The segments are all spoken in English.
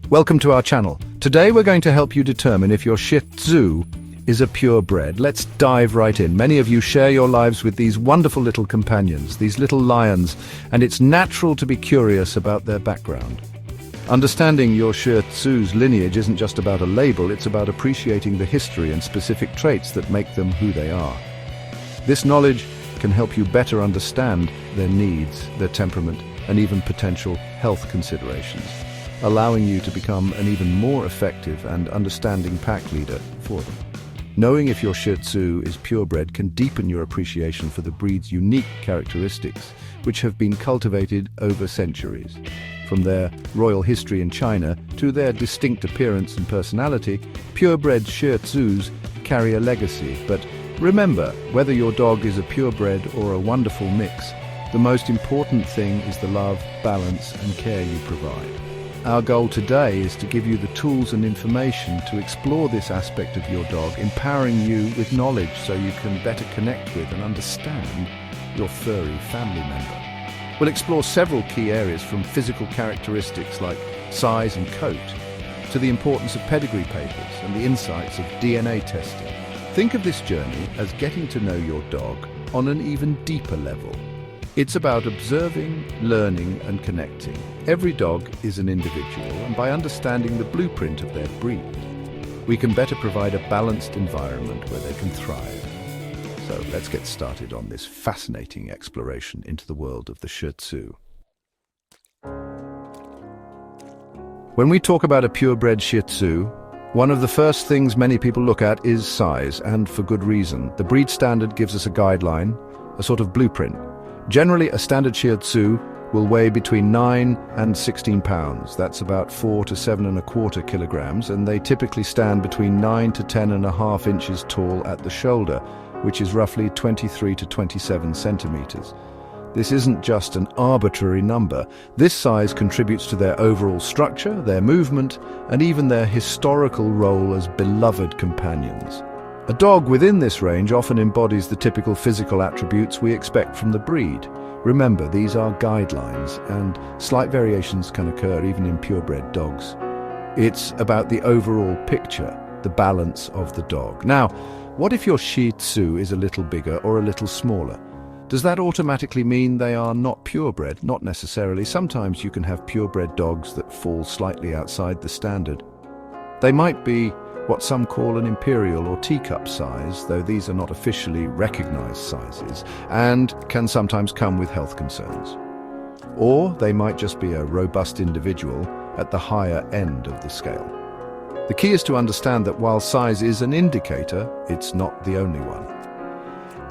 Welcome to our channel. Today we're going to help you determine if your Shih Tzu is a purebred. Let's dive right in. Many of you share your lives with these wonderful little companions, these little lions, and it's natural to be curious about their background. Understanding your Shih Tzu's lineage isn't just about a label, it's about appreciating the history and specific traits that make them who they are. This knowledge can help you better understand their needs, their temperament, and even potential health considerations, allowing you to become an even more effective and understanding pack leader for them. Knowing if your Shih Tzu is purebred can deepen your appreciation for the breed's unique characteristics, which have been cultivated over centuries. From their royal history in China to their distinct appearance and personality, purebred Shih Tzus carry a legacy. But remember, whether your dog is a purebred or a wonderful mix, the most important thing is the love, balance, and care you provide. Our goal today is to give you the tools and information to explore this aspect of your dog, empowering you with knowledge so you can better connect with and understand your furry family member. We'll explore several key areas, from physical characteristics like size and coat, to the importance of pedigree papers and the insights of DNA testing. Think of this journey as getting to know your dog on an even deeper level. It's about observing, learning, and connecting. Every dog is an individual, and by understanding the blueprint of their breed, we can better provide a balanced environment where they can thrive. So let's get started on this fascinating exploration into the world of the Shih Tzu. When we talk about a purebred Shih Tzu, one of the first things many people look at is size, and for good reason. The breed standard gives us a guideline, a sort of blueprint. Generally, a standard Shih Tzu will weigh between 9 and 16 pounds. That's about 4 to 7¼ kilograms, and they typically stand between 9 to 10½ inches tall at the shoulder, which is roughly 23 to 27 centimeters. This isn't just an arbitrary number. This size contributes to their overall structure, their movement, and even their historical role as beloved companions. A dog within this range often embodies the typical physical attributes we expect from the breed. Remember, these are guidelines, and slight variations can occur even in purebred dogs. It's about the overall picture, the balance of the dog. Now, what if your Shih Tzu is a little bigger or a little smaller? Does that automatically mean they are not purebred? Not necessarily. Sometimes you can have purebred dogs that fall slightly outside the standard. They might be what some call an imperial or teacup size, though these are not officially recognized sizes, and can sometimes come with health concerns. Or they might just be a robust individual at the higher end of the scale. The key is to understand that while size is an indicator, it's not the only one.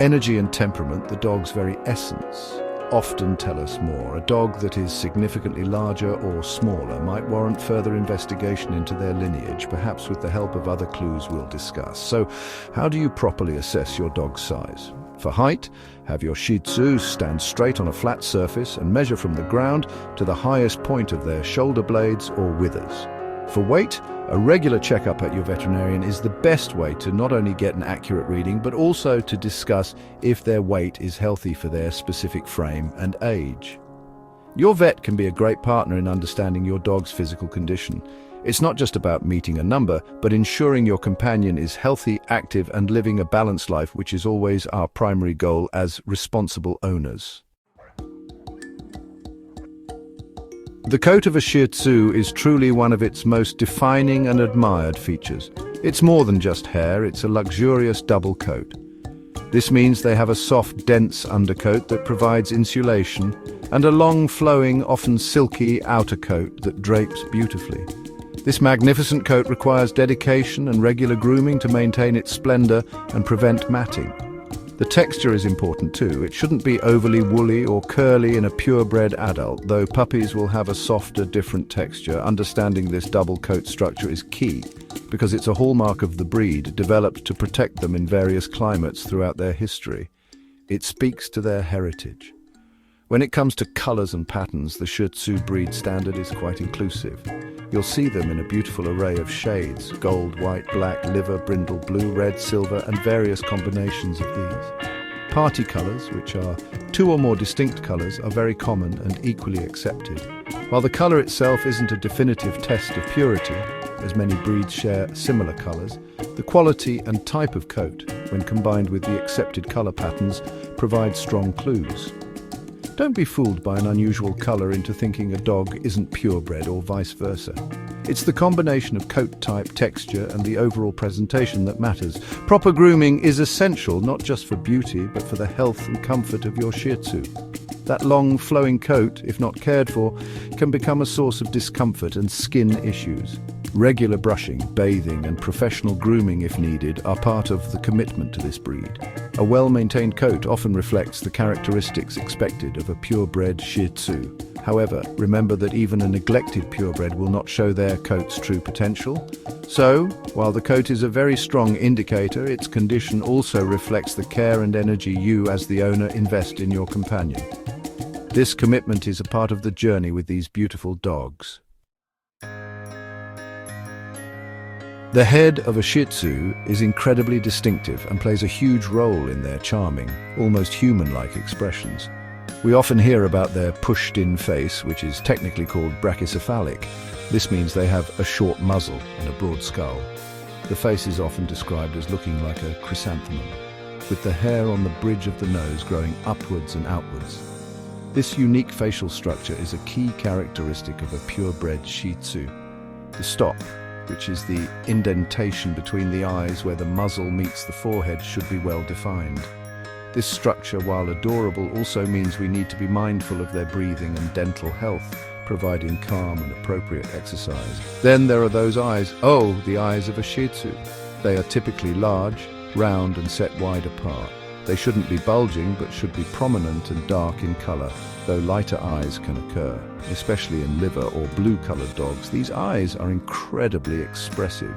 Energy and temperament, the dog's very essence, often tell us more. A dog that is significantly larger or smaller might warrant further investigation into their lineage, perhaps with the help of other clues we'll discuss. So, how do you properly assess your dog's size? For height, have your Shih Tzu stand straight on a flat surface and measure from the ground to the highest point of their shoulder blades or withers. For weight, a regular checkup at your veterinarian is the best way to not only get an accurate reading, but also to discuss if their weight is healthy for their specific frame and age. Your vet can be a great partner in understanding your dog's physical condition. It's not just about meeting a number, but ensuring your companion is healthy, active, and living a balanced life, which is always our primary goal as responsible owners. The coat of a Shih Tzu is truly one of its most defining and admired features. It's more than just hair, it's a luxurious double coat. This means they have a soft, dense undercoat that provides insulation, and a long, flowing, often silky outer coat that drapes beautifully. This magnificent coat requires dedication and regular grooming to maintain its splendor and prevent matting. The texture is important too. It shouldn't be overly woolly or curly in a purebred adult, though puppies will have a softer, different texture. Understanding this double coat structure is key, because it's a hallmark of the breed, developed to protect them in various climates throughout their history. It speaks to their heritage. When it comes to colors and patterns, the Shih Tzu breed standard is quite inclusive. You'll see them in a beautiful array of shades: gold, white, black, liver, brindle, blue, red, silver, and various combinations of these. Party colors, which are two or more distinct colors, are very common and equally accepted. While the color itself isn't a definitive test of purity, as many breeds share similar colors, the quality and type of coat, when combined with the accepted color patterns, provide strong clues. Don't be fooled by an unusual color into thinking a dog isn't purebred or vice versa. It's the combination of coat type, texture, and the overall presentation that matters. Proper grooming is essential not just for beauty, but for the health and comfort of your Shih Tzu. That long, flowing coat, if not cared for, can become a source of discomfort and skin issues. Regular brushing, bathing, and professional grooming, if needed, are part of the commitment to this breed. A well-maintained coat often reflects the characteristics expected of a purebred Shih Tzu. However, remember that even a neglected purebred will not show their coat's true potential. So, while the coat is a very strong indicator, its condition also reflects the care and energy you, as the owner, invest in your companion. This commitment is a part of the journey with these beautiful dogs. The head of a Shih Tzu is incredibly distinctive and plays a huge role in their charming, almost human-like expressions. We often hear about their pushed-in face, which is technically called brachycephalic. This means they have a short muzzle and a broad skull. The face is often described as looking like a chrysanthemum, with the hair on the bridge of the nose growing upwards and outwards. This unique facial structure is a key characteristic of a purebred Shih Tzu. The stop, which is the indentation between the eyes where the muzzle meets the forehead, should be well defined. This structure, while adorable, also means we need to be mindful of their breathing and dental health, providing calm and appropriate exercise. Then there are those eyes. Oh, the eyes of a Shih Tzu. They are typically large, round, and set wide apart. They shouldn't be bulging, but should be prominent and dark in color, though lighter eyes can occur. Especially in liver or blue-colored dogs, these eyes are incredibly expressive,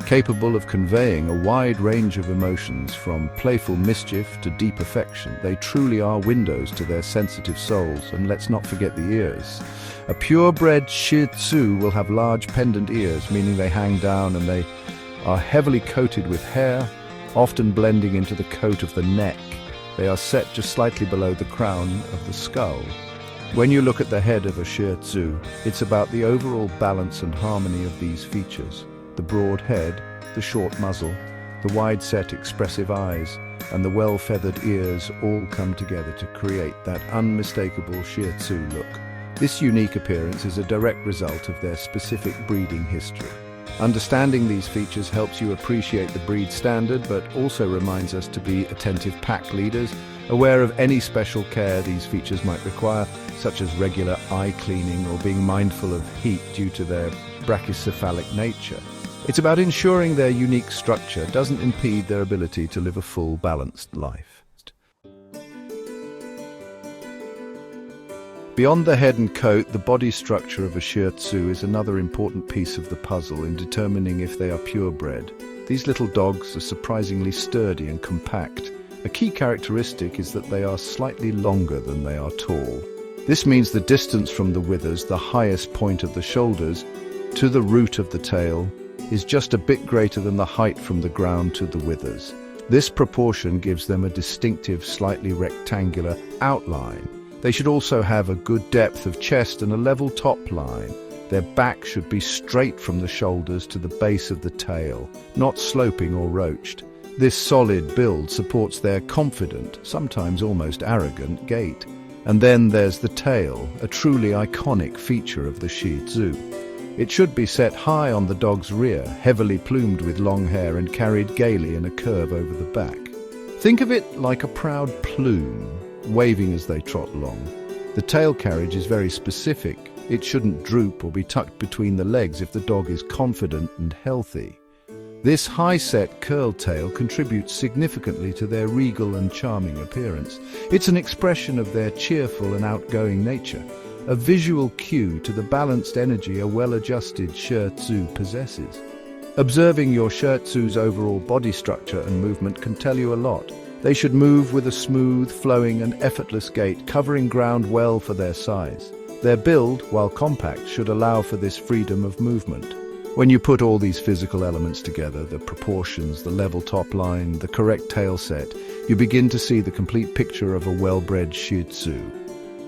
capable of conveying a wide range of emotions, from playful mischief to deep affection. They truly are windows to their sensitive souls, and let's not forget the ears. A purebred Shih Tzu will have large pendant ears, meaning they hang down and they are heavily coated with hair, often blending into the coat of the neck. They are set just slightly below the crown of the skull. When you look at the head of a Shih Tzu, it's about the overall balance and harmony of these features. The broad head, the short muzzle, the wide-set expressive eyes, and the well-feathered ears all come together to create that unmistakable Shih Tzu look. This unique appearance is a direct result of their specific breeding history. Understanding these features helps you appreciate the breed standard, but also reminds us to be attentive pack leaders, aware of any special care these features might require, such as regular eye cleaning or being mindful of heat due to their brachycephalic nature. It's about ensuring their unique structure doesn't impede their ability to live a full, balanced life. Beyond the head and coat, the body structure of a Shih Tzu is another important piece of the puzzle in determining if they are purebred. These little dogs are surprisingly sturdy and compact. A key characteristic is that they are slightly longer than they are tall. This means the distance from the withers, the highest point of the shoulders, to the root of the tail, is just a bit greater than the height from the ground to the withers. This proportion gives them a distinctive, slightly rectangular outline. They should also have a good depth of chest and a level top line. Their back should be straight from the shoulders to the base of the tail, not sloping or roached. This solid build supports their confident, sometimes almost arrogant gait. And then there's the tail, a truly iconic feature of the Shih Tzu. It should be set high on the dog's rear, heavily plumed with long hair and carried gaily in a curve over the back. Think of it like a proud plume, waving as they trot along. The tail carriage is very specific. It shouldn't droop or be tucked between the legs if the dog is confident and healthy. This high-set curled tail contributes significantly to their regal and charming appearance. It's an expression of their cheerful and outgoing nature, a visual cue to the balanced energy a well-adjusted Shih Tzu possesses. Observing your Shih Tzu's overall body structure and movement can tell you a lot. They should move with a smooth, flowing and effortless gait, covering ground well for their size. Their build, while compact, should allow for this freedom of movement. When you put all these physical elements together, the proportions, the level top line, the correct tail set, you begin to see the complete picture of a well-bred Shih Tzu.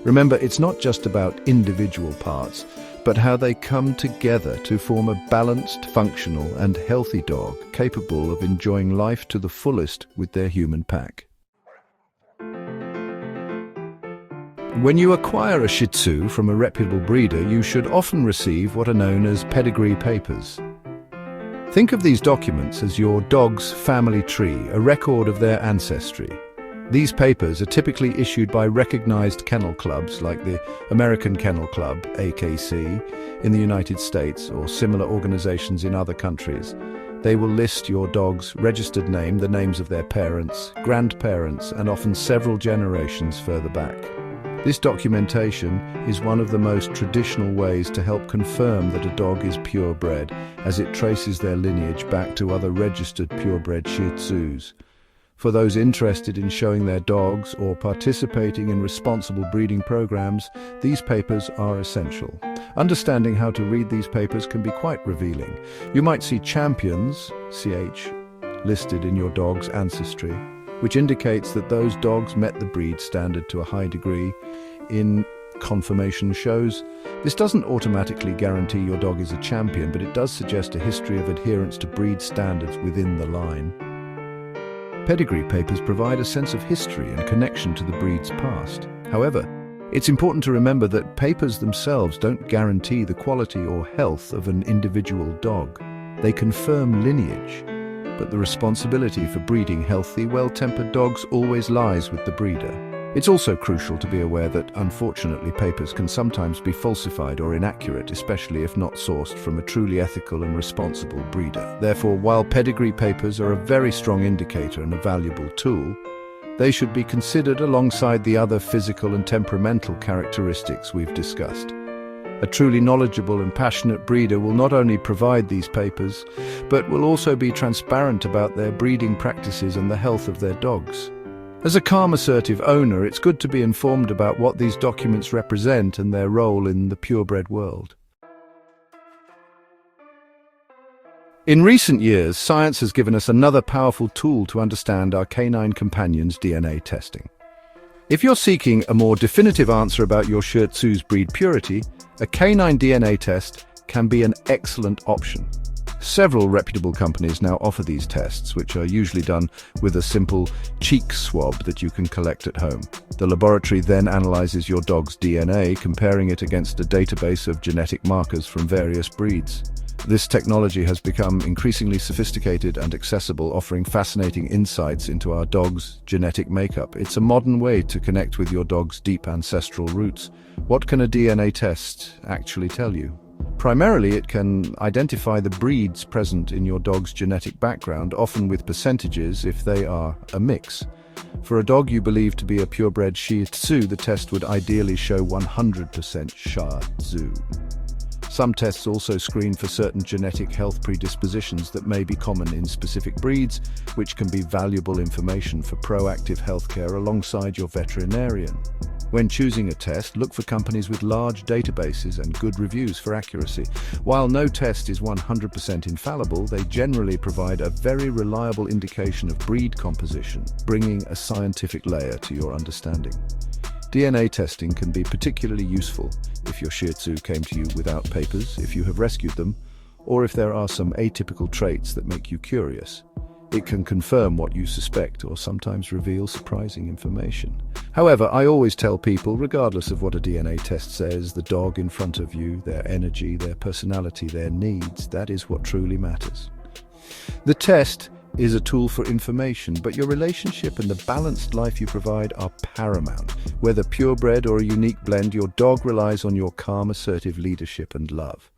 Remember, it's not just about individual parts, but how they come together to form a balanced, functional, and healthy dog capable of enjoying life to the fullest with their human pack. When you acquire a Shih Tzu from a reputable breeder, you should often receive what are known as pedigree papers. Think of these documents as your dog's family tree, a record of their ancestry. These papers are typically issued by recognized kennel clubs like the American Kennel Club, AKC, in the United States, or similar organizations in other countries. They will list your dog's registered name, the names of their parents, grandparents, and often several generations further back. This documentation is one of the most traditional ways to help confirm that a dog is purebred, as it traces their lineage back to other registered purebred Shih Tzus. For those interested in showing their dogs or participating in responsible breeding programs, these papers are essential. Understanding how to read these papers can be quite revealing. You might see champions, CH, listed in your dog's ancestry, which indicates that those dogs met the breed standard to a high degree in conformation shows. This doesn't automatically guarantee your dog is a champion, but it does suggest a history of adherence to breed standards within the line. Pedigree papers provide a sense of history and connection to the breed's past. However, it's important to remember that papers themselves don't guarantee the quality or health of an individual dog. They confirm lineage, but the responsibility for breeding healthy, well-tempered dogs always lies with the breeder. It's also crucial to be aware that, unfortunately, papers can sometimes be falsified or inaccurate, especially if not sourced from a truly ethical and responsible breeder. Therefore, while pedigree papers are a very strong indicator and a valuable tool, they should be considered alongside the other physical and temperamental characteristics we've discussed. A truly knowledgeable and passionate breeder will not only provide these papers, but will also be transparent about their breeding practices and the health of their dogs. As a calm, assertive owner, it's good to be informed about what these documents represent and their role in the purebred world. In recent years, science has given us another powerful tool to understand our canine companions' DNA testing. If you're seeking a more definitive answer about your Shih Tzu's breed purity, a canine DNA test can be an excellent option. Several reputable companies now offer these tests, which are usually done with a simple cheek swab that you can collect at home. The laboratory then analyzes your dog's DNA, comparing it against a database of genetic markers from various breeds. This technology has become increasingly sophisticated and accessible, offering fascinating insights into our dog's genetic makeup. It's a modern way to connect with your dog's deep ancestral roots. What can a DNA test actually tell you? Primarily, it can identify the breeds present in your dog's genetic background, often with percentages if they are a mix. For a dog you believe to be a purebred Shih Tzu, the test would ideally show 100% Shih Tzu. Some tests also screen for certain genetic health predispositions that may be common in specific breeds, which can be valuable information for proactive healthcare alongside your veterinarian. When choosing a test, look for companies with large databases and good reviews for accuracy. While no test is 100% infallible, they generally provide a very reliable indication of breed composition, bringing a scientific layer to your understanding. DNA testing can be particularly useful if your Shih Tzu came to you without papers, if you have rescued them, or if there are some atypical traits that make you curious. It can confirm what you suspect or sometimes reveal surprising information. However, I always tell people, regardless of what a DNA test says, the dog in front of you, their energy, their personality, their needs, that is what truly matters. The test is a tool for information, but your relationship and the balanced life you provide are paramount. Whether purebred or a unique blend, your dog relies on your calm, assertive leadership and love.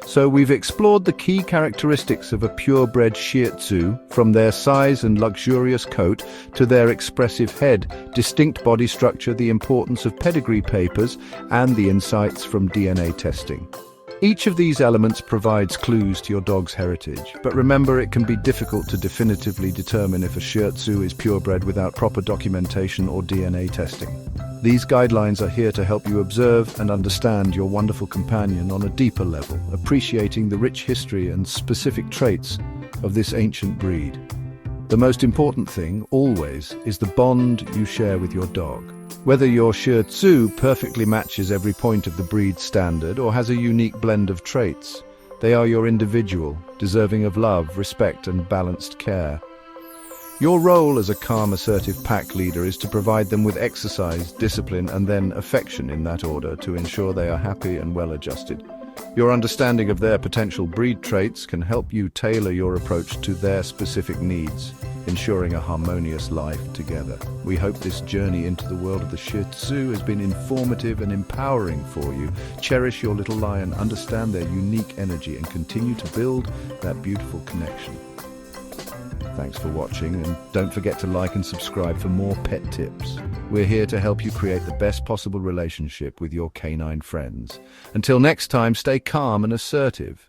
So we've explored the key characteristics of a purebred Shih Tzu, from their size and luxurious coat to their expressive head, distinct body structure, the importance of pedigree papers, and the insights from DNA testing. Each of these elements provides clues to your dog's heritage, but remember it can be difficult to definitively determine if a Shih Tzu is purebred without proper documentation or DNA testing. These guidelines are here to help you observe and understand your wonderful companion on a deeper level, appreciating the rich history and specific traits of this ancient breed. The most important thing, always, is the bond you share with your dog. Whether your Shih Tzu perfectly matches every point of the breed standard or has a unique blend of traits, they are your individual, deserving of love, respect, and balanced care. Your role as a calm, assertive pack leader is to provide them with exercise, discipline, and then affection in that order to ensure they are happy and well-adjusted. Your understanding of their potential breed traits can help you tailor your approach to their specific needs, ensuring a harmonious life together. We hope this journey into the world of the Shih Tzu has been informative and empowering for you. Cherish your little lion, understand their unique energy, and continue to build that beautiful connection. Thanks for watching, and don't forget to like and subscribe for more pet tips. We're here to help you create the best possible relationship with your canine friends. Until next time, stay calm and assertive.